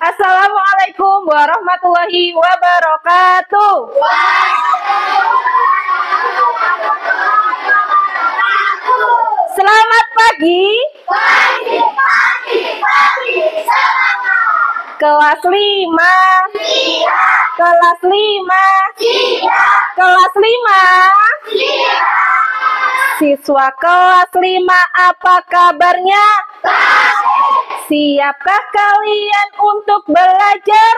Assalamualaikum warahmatullahi wabarakatuh. Selamat pagi. Kelas 5. Kelas 5. Kelas 5. Siswa kelas 5, apa kabarnya? Siapkah kalian untuk belajar?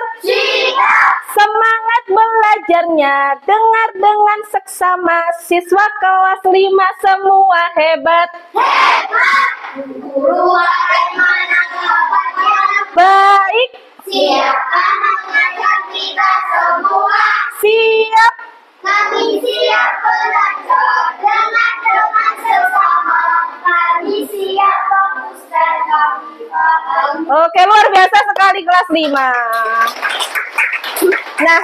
Semangat belajarnya, dengar dengan seksama. Siswa kelas 5 semua hebat. Baik. Siapkah mengajar kita semua? Siap. Kami siap belajar dengan sesama. Kami siap fokus dan kami paham. Oke, luar biasa sekali kelas 5. Nah,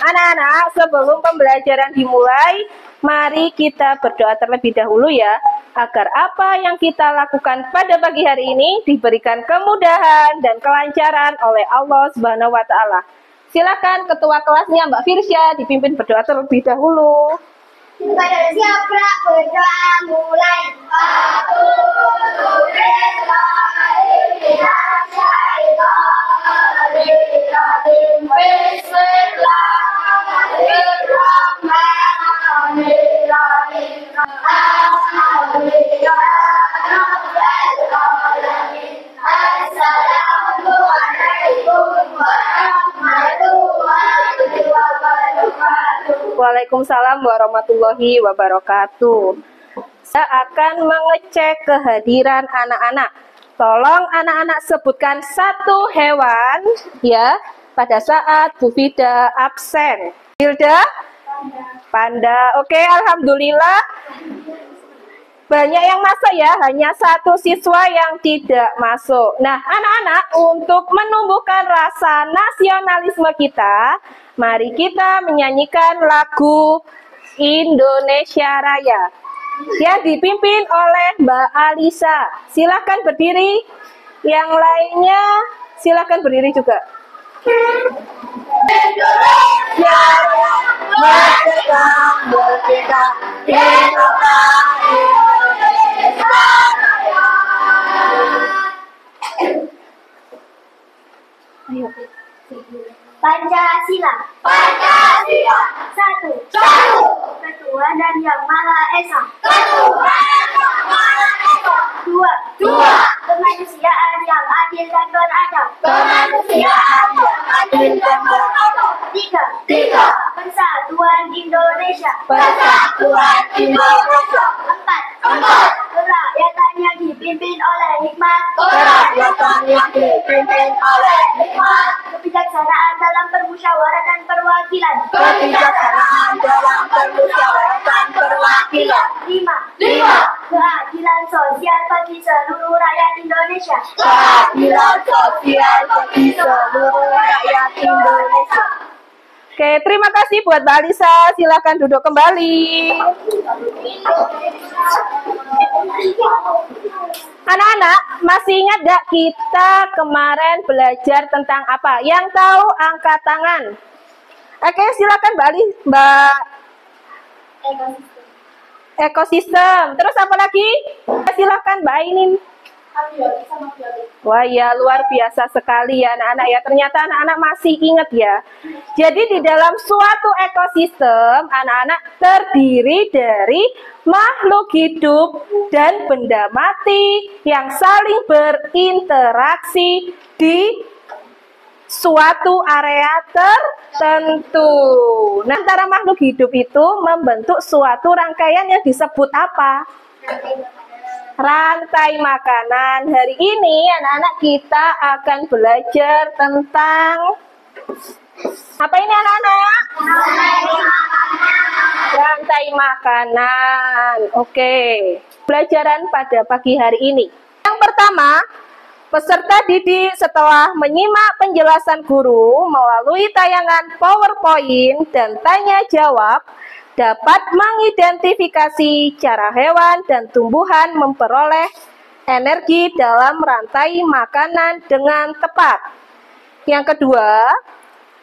anak-anak, sebelum pembelajaran dimulai, mari kita berdoa terlebih dahulu ya, agar apa yang kita lakukan pada pagi hari ini diberikan kemudahan dan kelancaran oleh Allah Subhanahu wa Ta'ala. Silakan ketua kelasnya Mbak Firsya dipimpin berdoa terlebih dahulu. Pada siap berdoa mulai. Waalaikumsalam warahmatullahi wabarakatuh. Saya akan mengecek kehadiran anak-anak. Tolong anak-anak sebutkan satu hewan ya pada saat Bu Fida absen. Hilda? Panda. Oke, alhamdulillah. Banyak yang masuk ya, hanya satu siswa yang tidak masuk. Nah, anak-anak, untuk menumbuhkan rasa nasionalisme kita, mari kita menyanyikan lagu Indonesia Raya yang dipimpin oleh Mbak Alisa. Silakan berdiri. Yang lainnya silakan berdiri juga. Indonesia merdeka, merdeka, Indonesia. Ayo. Pancasila. Satu. Ketua dan Yang Maha Esa. Dua. Kemanusiaan yang adil dan beradab. Tiga. Persatuan Indonesia. Empat. Kerakyatan yang dipimpin oleh hikmat. Kebijaksanaan dalam permusyawaratan perwakilan. Lima. Keadilan sosial bagi seluruh rakyat Indonesia. Oke, terima kasih buat Mbak Alisa. Silakan duduk kembali. Anak-anak, masih ingat gak kita kemarin belajar tentang apa? Yang tahu angkat tangan. Oke, silakan Mbak ekosistem. Terus apa lagi? Silakan Mbak Ainin. Wah ya, luar biasa sekali ya anak-anak ya. Ternyata anak-anak masih ingat ya. Jadi di dalam suatu ekosistem, anak-anak terdiri dari makhluk hidup dan benda mati yang saling berinteraksi di suatu area tertentu. Nah, antara makhluk hidup itu membentuk suatu rangkaian yang disebut apa? Rantai makanan. Hari ini anak-anak kita akan belajar tentang apa ini anak-anak? Rantai makanan. Oke. Pelajaran pada pagi hari ini. Yang pertama, peserta didik setelah menyimak penjelasan guru melalui tayangan PowerPoint dan tanya jawab dapat mengidentifikasi cara hewan dan tumbuhan memperoleh energi dalam rantai makanan dengan tepat. Yang kedua,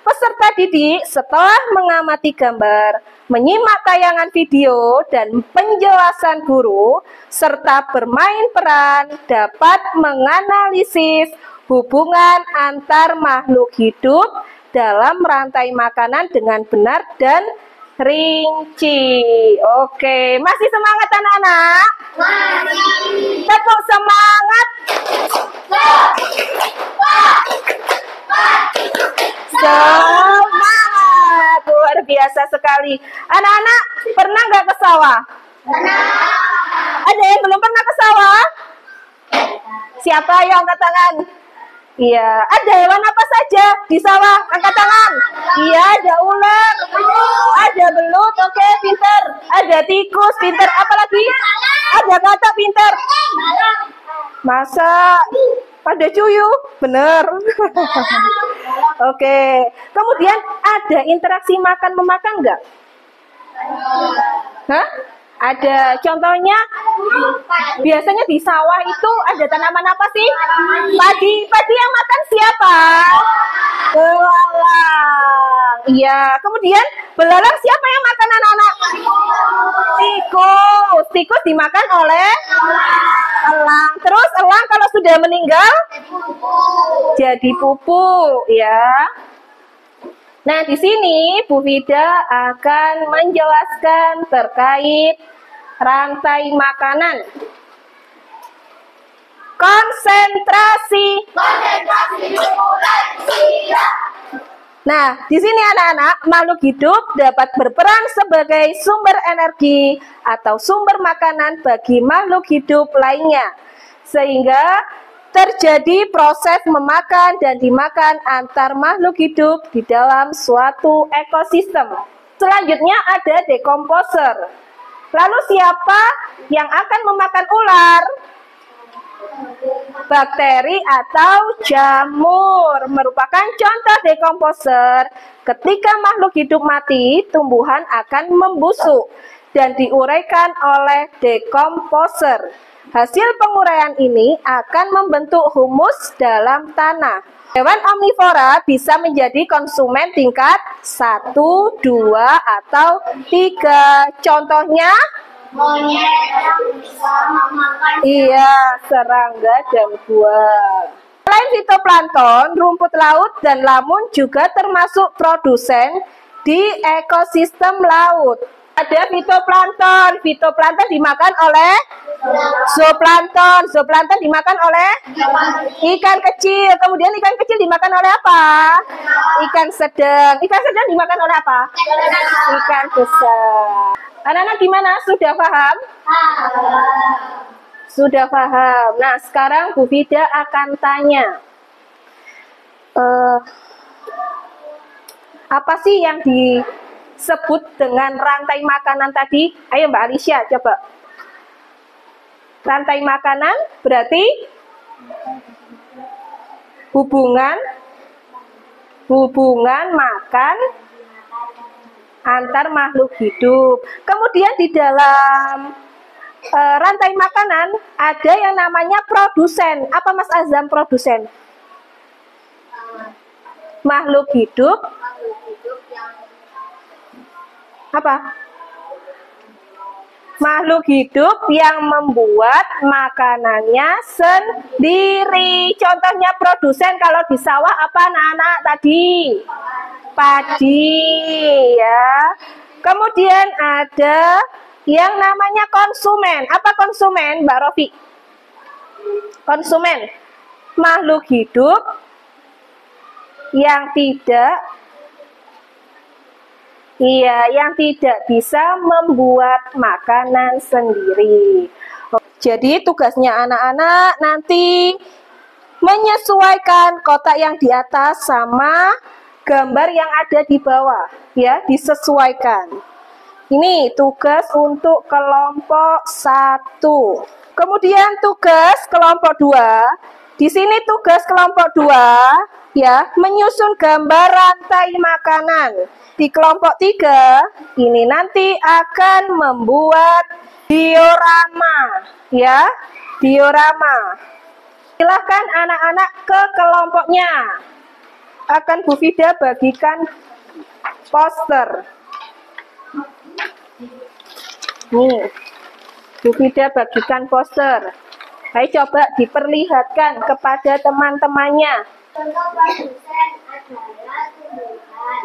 peserta didik setelah mengamati gambar, menyimak tayangan video dan penjelasan guru, serta bermain peran dapat menganalisis hubungan antar makhluk hidup dalam rantai makanan dengan benar dan rinci. Oke, masih semangat anak-anak? Tepuk semangat. Semangat, luar biasa sekali. Anak-anak pernah nggak ke sawah? Pernah. Ada yang belum pernah ke sawah? Siapa yang angkat tangan? Iya, ada hewan apa saja di sawah? Angkat tangan. Iya, ada ular, ada belut, oke, pinter. Ada tikus, pinter. Apalagi? Ada katak, pinter. Masa ada cuyu? Bener. Oke. Kemudian ada interaksi makan-memakan nggak? Hah? Ada. Contohnya, biasanya di sawah itu ada tanaman apa sih? Padi. Padi yang makan siapa? Belalang. Iya. Kemudian belalang siapa yang makan anak-anak? Tikus. Tikus dimakan oleh elang. Terus elang kalau sudah meninggal jadi pupuk, ya. Nah, di sini Bu Vida akan menjelaskan terkait rantai makanan. Konsentrasi. Nah, di sini anak-anak, makhluk hidup dapat berperan sebagai sumber energi atau sumber makanan bagi makhluk hidup lainnya. Sehingga terjadi proses memakan dan dimakan antar makhluk hidup di dalam suatu ekosistem. Selanjutnya ada dekomposer. Lalu siapa yang akan memakan ular? Bakteri atau jamur merupakan contoh dekomposer. Ketika makhluk hidup mati, tumbuhan akan membusuk dan diuraikan oleh dekomposer. Hasil penguraian ini akan membentuk humus dalam tanah. Hewan omnivora bisa menjadi konsumen tingkat 1, 2, atau 3. Contohnya? Monyet yang bisa memakan. Iya, serangga dan buah. Selain fitoplankton, rumput laut dan lamun juga termasuk produsen di ekosistem laut. Ada fitoplankton. Fitoplankton dimakan oleh zooplankton. Zooplankton dimakan oleh ikan kecil. Kemudian ikan kecil dimakan oleh apa? Ikan sedang. Ikan sedang dimakan oleh apa? Ikan besar. Anak-anak gimana? Sudah paham? Sudah paham. Nah, sekarang Bu Vida akan tanya. Apa sih yang disebut dengan rantai makanan tadi? Ayo Mbak Alicia, coba. Rantai makanan berarti hubungan makan antar makhluk hidup. Kemudian di dalam rantai makanan ada yang namanya produsen. Apa Mas Azam produsen? Makhluk hidup apa? Makhluk hidup yang membuat makanannya sendiri. Contohnya produsen kalau di sawah apa anak-anak tadi? Padi, ya. Kemudian ada yang namanya konsumen. Apa konsumen, Mbak Rofi? Konsumen, makhluk hidup yang tidak bisa membuat makanan sendiri. Jadi tugasnya anak-anak nanti menyesuaikan kotak yang di atas sama gambar yang ada di bawah, ya, disesuaikan. Ini tugas untuk kelompok 1. Kemudian tugas kelompok 2. Di sini tugas kelompok 2, ya, menyusun gambar rantai makanan. Di kelompok 3 ini nanti akan membuat diorama, ya. diorama. Silahkan anak-anak ke kelompoknya. Akan Bu Fida bagikan poster. Nih, Bu Fida bagikan poster. Ayo coba diperlihatkan kepada teman-temannya. Contoh produsen adalah tumbuhan.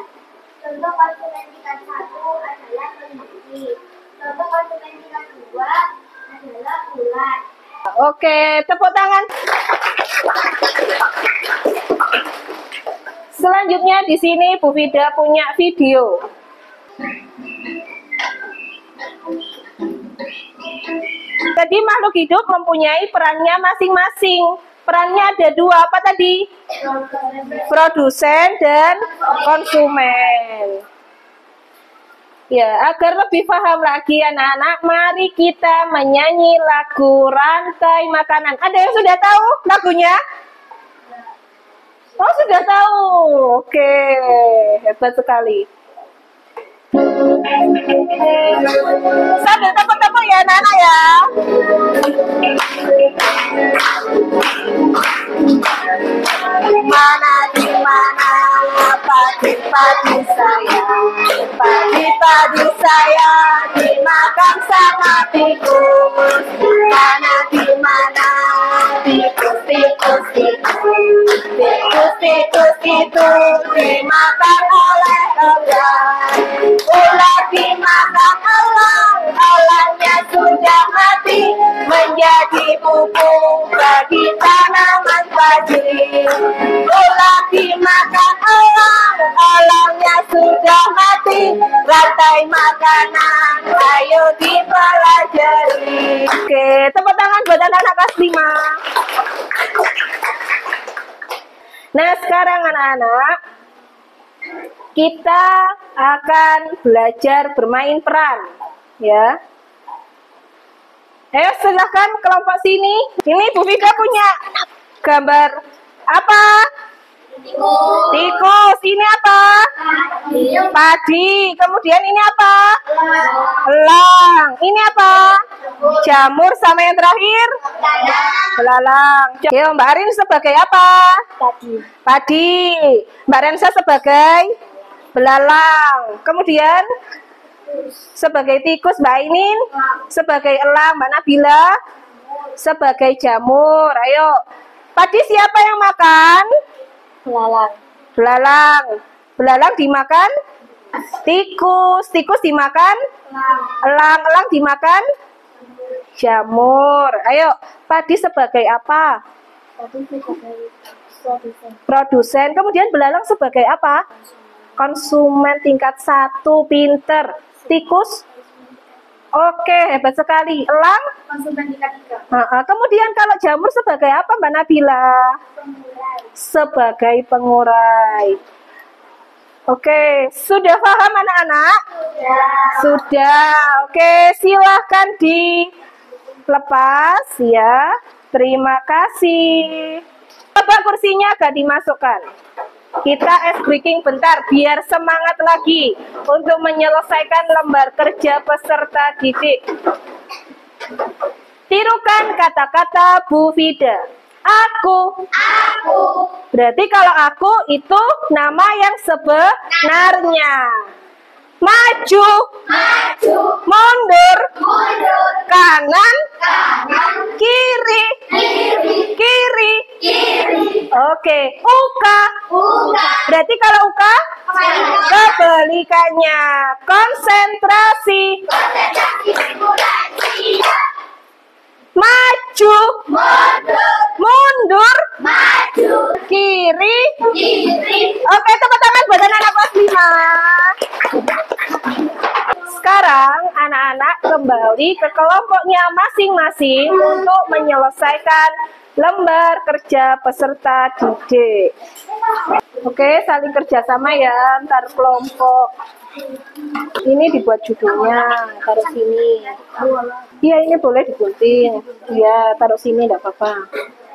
Contoh konsumen tingkat 1 adalah kelinci. Contoh konsumen tingkat 2 adalah ulat. Oke, tepuk tangan. Selanjutnya di sini Bu Fida punya video. Jadi makhluk hidup mempunyai perannya masing-masing. Perannya ada dua, apa tadi? Produsen dan konsumen. Ya, agar lebih paham lagi anak-anak, mari kita menyanyi lagu Rantai Makanan. Ada yang sudah tahu lagunya? Oh, sudah tahu. Oke, hebat sekali. Sambil tepuk-tepuk ya anak-anak ya. Di mana padi-padi saya, padi-padi saya dimakan sama tikus. Di mana tikus itu dimakan oleh ular. Ular dimakan elang, elangnya sudah mati, menjadi pupuk bagi tanaman padi. Ular dimakan elang, elangnya sudah mati, rantai makanan, ayo dipelajari. Oke, tepuk tangan buat anak-anak kelas 5. Nah, sekarang anak-anak, kita akan belajar bermain peran, ya. Ayo silahkan kelompok sini. Ini Bu Fida punya gambar apa? Tikus. Ini apa? Padi. Kemudian ini apa? Elang. Ini apa? Jamur. Sama yang terakhir? Belalang. Yo, Mbak Arin sebagai apa? Padi. Mbak Rensa sebagai belalang. Kemudian sebagai tikus Mbak Ainin, sebagai elang Mbak Nabila, sebagai jamur. Ayo. Padi siapa yang makan? Belalang. Belalang. Belalang dimakan tikus. Tikus dimakan elang. Elang dimakan jamur. Ayo, padi sebagai apa? Produsen. Kemudian belalang sebagai apa? Konsumen tingkat 1, pinter. Tikus? Oke, hebat sekali. Elang? Konsumen tingkat 3. Kemudian kalau jamur sebagai apa Mbak Nabila? Sebagai pengurai. Oke, sudah paham anak-anak? Sudah. Oke, silahkan dilepas ya. Terima kasih. Coba kursinya agak dimasukkan. Kita ice breaking bentar biar semangat lagi untuk menyelesaikan lembar kerja peserta didik. Tirukan kata-kata Bu Fida. Aku. Berarti kalau aku itu nama yang sebenarnya. Maju. Mundur. Kanan. Kiri. Oke. Uka. Berarti kalau uka kebalikannya. Konsentrasi. Maju. Mundur. Kiri. Oke, tepuk tangan buat anak-anak kelas 5. Sekarang anak-anak kembali ke kelompoknya masing-masing untuk menyelesaikan lembar kerja peserta didik. Oke, saling kerjasama ya antar kelompok. Ini dibuat judulnya, taruh sini. Iya, ini boleh digunting. Iya, taruh sini enggak apa-apa.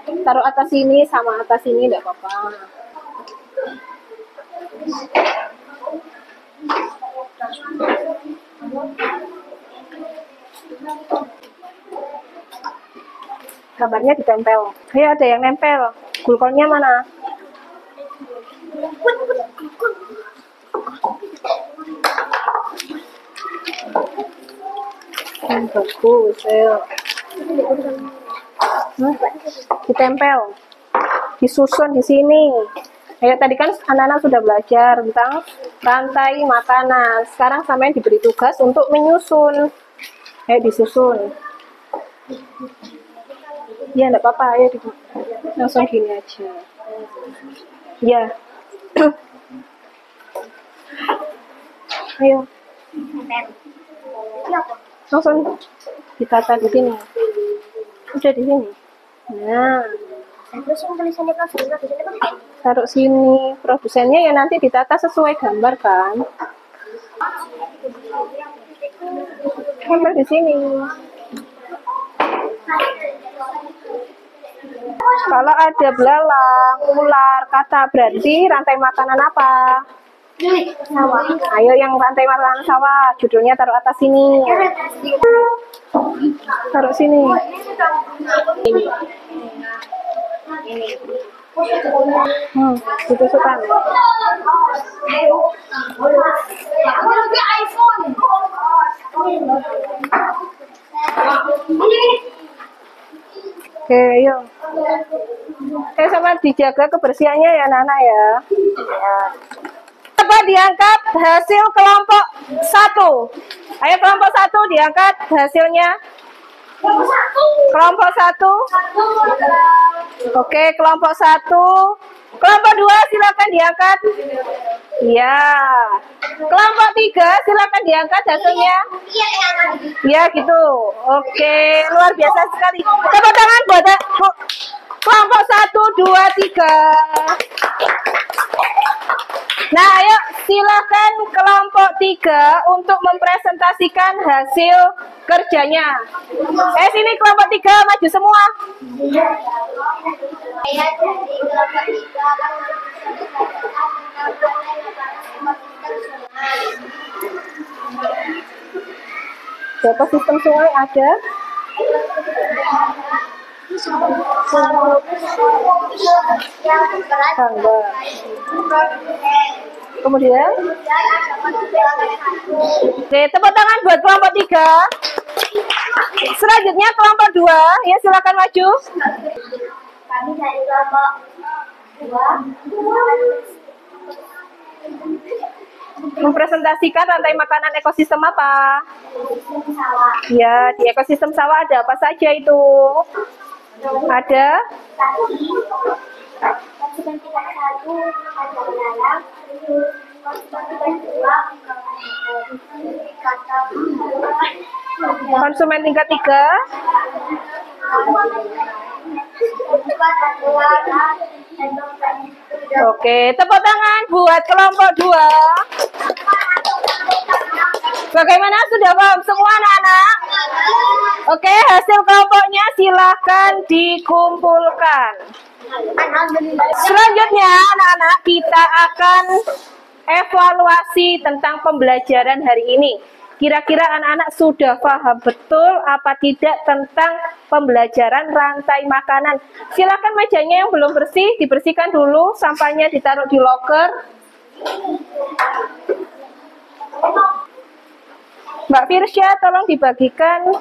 Taruh atas sini sama atas sini enggak apa-apa. Gambarnya ditempel. Ayo, ada yang nempel. Gulkonnya mana? Bagus, ayo. Ditempel. Disusun di sini. Ayo, tadi kan anak-anak sudah belajar tentang rantai makanan. Sekarang sampean diberi tugas untuk menyusun. Ayo disusun. Ya, enggak apa-apa, ayo langsung gini aja. Ya. Ayo. Langsung ditata di sini. Udah di sini. Nah. Terus yang tulisannya Taruh sini. Produsennya ya nanti ditata sesuai gambar kan. Gambar di sini. Kalau ada belalang, ular, kata berarti rantai makanan apa? sawah. Ayo yang rantai makanan sawah, judulnya taruh atas sini. Taruh sini. Ditusukkan. Oke, ayo. Sama dijaga kebersihannya ya, Nana ya. Coba diangkat hasil kelompok 1. Ayo kelompok 1 diangkat hasilnya. Kelompok 1. Oke, kelompok 1. Kelompok 2 silakan diangkat. Ya. Kelompok 3 silakan diangkat hasilnya. Ya gitu. Oke, luar biasa sekali. Tepuk tangan buat kelompok 1, 2, 3. Nah, ayo silakan kelompok 3 untuk mempresentasikan hasil kerjanya. Sini kelompok 3 maju semua. Saya dari kelompok 3 Ekosistem sungai ada. Tangga. Kemudian, oke, tepuk tangan buat kelompok 3. Selanjutnya kelompok 2, ya silakan maju. Kami dari kelompok 2 mempresentasikan rantai makanan ekosistem apa? sawah. Ya, di ekosistem sawah ada apa saja itu? Ada Konsumen tingkat 1 ada belalang, konsumen tingkat 2 kata konsumen tingkat 3. Oke, tepuk tangan buat kelompok 2. Bagaimana, sudah paham semua anak-anak? Oke, hasil kelompoknya silahkan dikumpulkan. Selanjutnya anak-anak kita akan evaluasi tentang pembelajaran hari ini. Kira-kira anak-anak sudah paham betul apa tidak tentang pembelajaran rantai makanan. Silakan mejanya yang belum bersih dibersihkan dulu, sampahnya ditaruh di loker. Mbak Firsya, tolong dibagikan.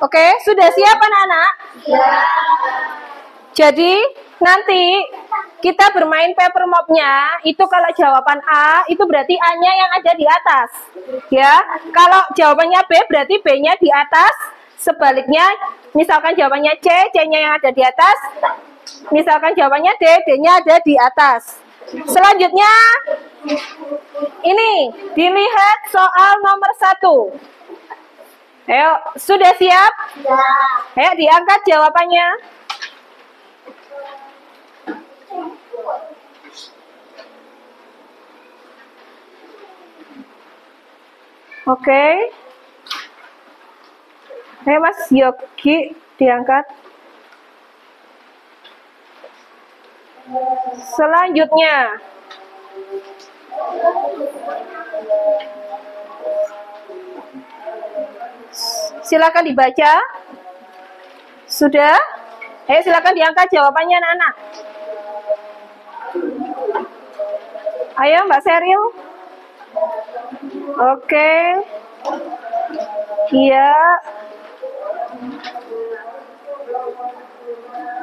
Oke, sudah siap anak-anak? Ya. Jadi nanti kita bermain paper mopnya, itu kalau jawaban A, itu berarti A-nya yang ada di atas. Ya, kalau jawabannya B, berarti B-nya di atas. Sebaliknya, misalkan jawabannya C, C-nya yang ada di atas. Misalkan jawabannya D, D-nya ada di atas. Selanjutnya, ini, dilihat soal nomor 1. Ayo, sudah siap? Ya. Ayo, diangkat jawabannya. Oke. Ayo Mas Yogi, diangkat. Selanjutnya, silakan dibaca. Sudah? Ayo silakan diangkat jawabannya anak-anak. Ayo Mbak Seril. Oke. Iya.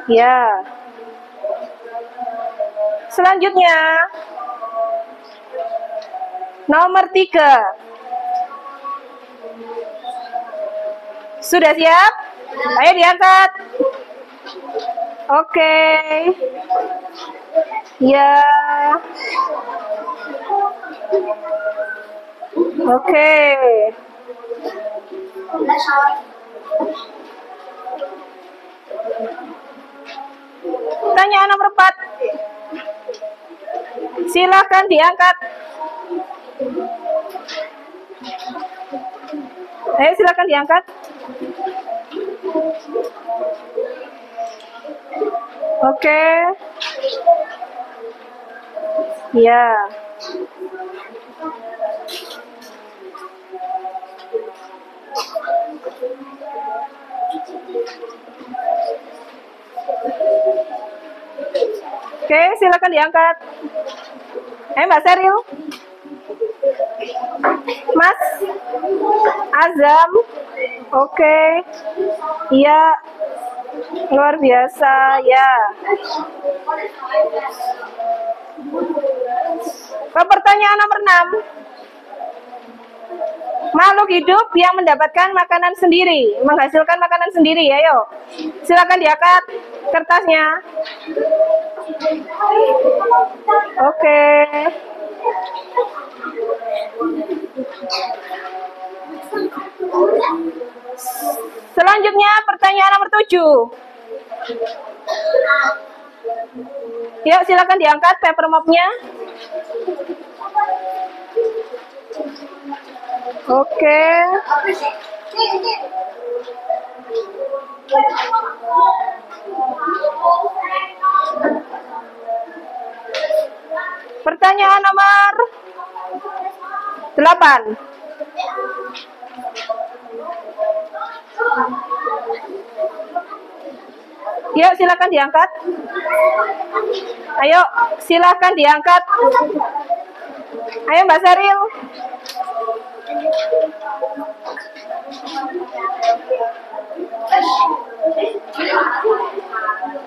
Ya. Selanjutnya, nomor 3. Sudah siap? Ayo diangkat. Oke. Ya. Oke. Pertanyaan nomor 4. Silakan diangkat. Ayo silakan diangkat. Oke. Ya. Oke, silakan diangkat. Mbak Seril. Mas Azam. Oke. Iya. Luar biasa, ya. Pertanyaan nomor 6. Makhluk hidup yang mendapatkan makanan sendiri, menghasilkan makanan sendiri, ayo. Silakan diangkat kertasnya. Oke. Selanjutnya pertanyaan nomor 7. Yuk silakan diangkat paper mopnya. Oke. Pertanyaan nomor 8. Yuk silakan diangkat. Ayo silakan diangkat. Ayo Mbak Saril.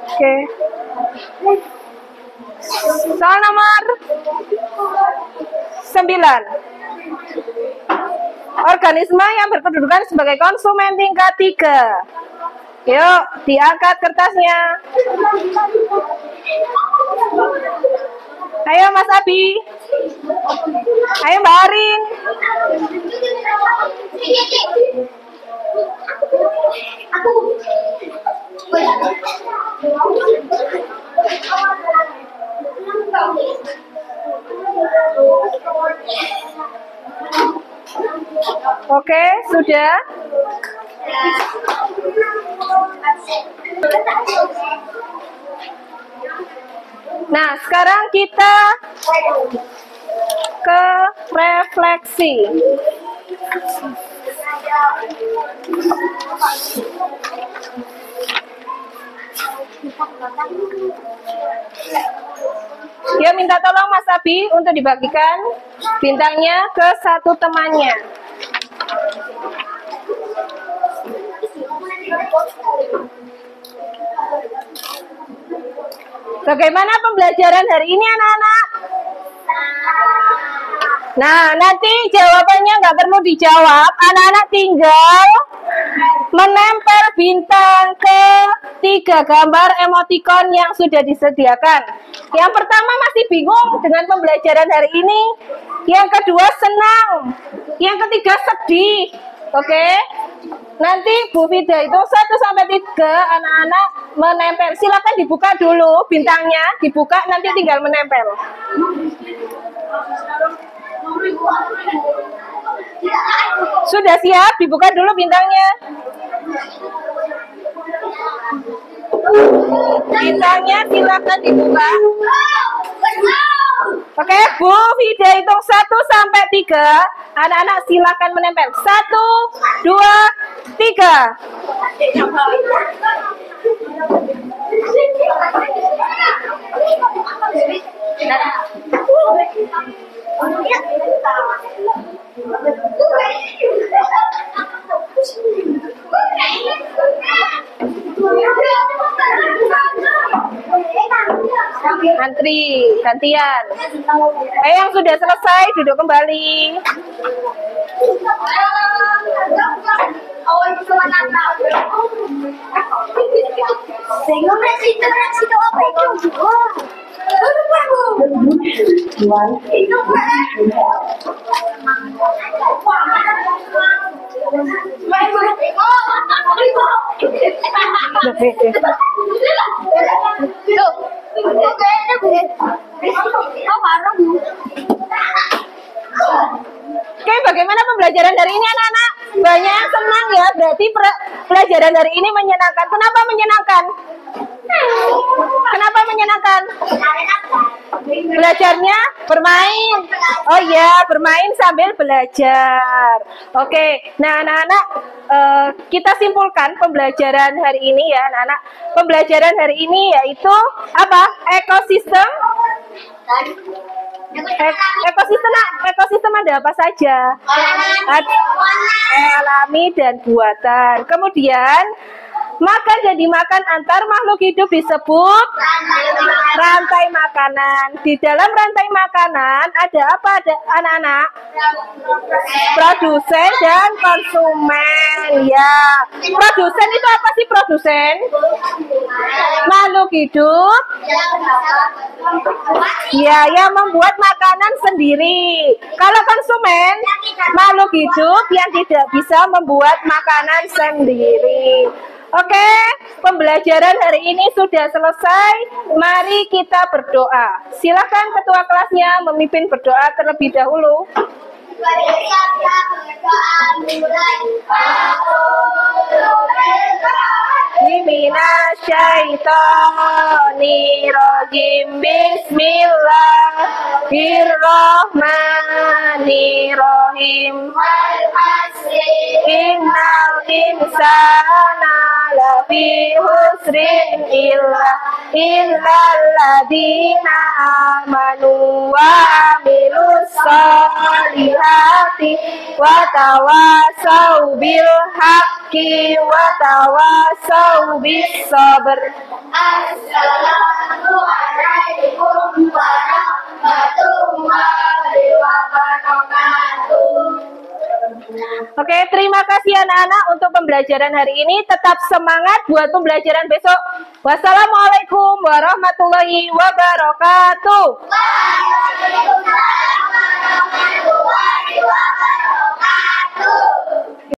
Oke. Soal nomor 9. Organisme yang berkedudukan sebagai konsumen tingkat 3. Yuk, diangkat kertasnya. Ayo Mas Abi. Ayo Mbak Arin. Oke, sudah. Nah, sekarang kita ke refleksi. Dia minta tolong Mas Abi untuk dibagikan bintangnya ke satu temannya. Bagaimana pembelajaran hari ini anak-anak? Nah, nanti jawabannya nggak perlu dijawab. Anak-anak tinggal menempel bintang ke 3 gambar emoticon yang sudah disediakan. Yang pertama masih bingung dengan pembelajaran hari ini. Yang kedua senang. Yang ketiga sedih. Oke? Nanti Bu Fida itu 1 sampai 3 anak-anak menempel. Silakan dibuka dulu bintangnya, dibuka nanti tinggal menempel. Sudah siap? Dibuka dulu bintangnya. Bintangnya silakan dibuka. Oke, Bu Fida hitung 1 sampai 3. Anak-anak silakan menempel. 1, 2, 3. Antri, gantian. Yang sudah selesai duduk kembali. Oke, bagaimana pembelajaran hari ini anak-anak? Banyak yang senang ya, berarti pelajaran hari ini menyenangkan. Kenapa menyenangkan? Kenapa menyenangkan? Belajarnya bermain. Oh iya, bermain sambil belajar. Oke, nah anak-anak kita simpulkan pembelajaran hari ini ya anak-anak. Pembelajaran hari ini yaitu apa? Ekosistem. Ekosistem ada apa saja? Alami dan buatan. Kemudian makan dan dimakan antar makhluk hidup disebut rantai makanan. Di dalam rantai makanan ada apa anak-anak? Produsen dan konsumen. Ya, produsen itu apa sih produsen? Makhluk hidup. Ya, yang membuat makanan sendiri. Kalau konsumen, makhluk hidup yang tidak bisa membuat makanan sendiri. Oke, pembelajaran hari ini sudah selesai. Mari kita berdoa. Silakan ketua kelasnya memimpin berdoa terlebih dahulu. Minasyaitonirrajim. Bismillahirrahmanirrahim. Innal insana lafi husrin illal ladzina amanu wa amilus solihati wa tawasau bil haqqi wa tawasau bis sabr. Assalamualaikum warahmatullahi wabarakatuh. Oke, terima kasih anak-anak untuk pembelajaran hari ini. Tetap semangat buat pembelajaran besok. Wassalamualaikum warahmatullahi wabarakatuh.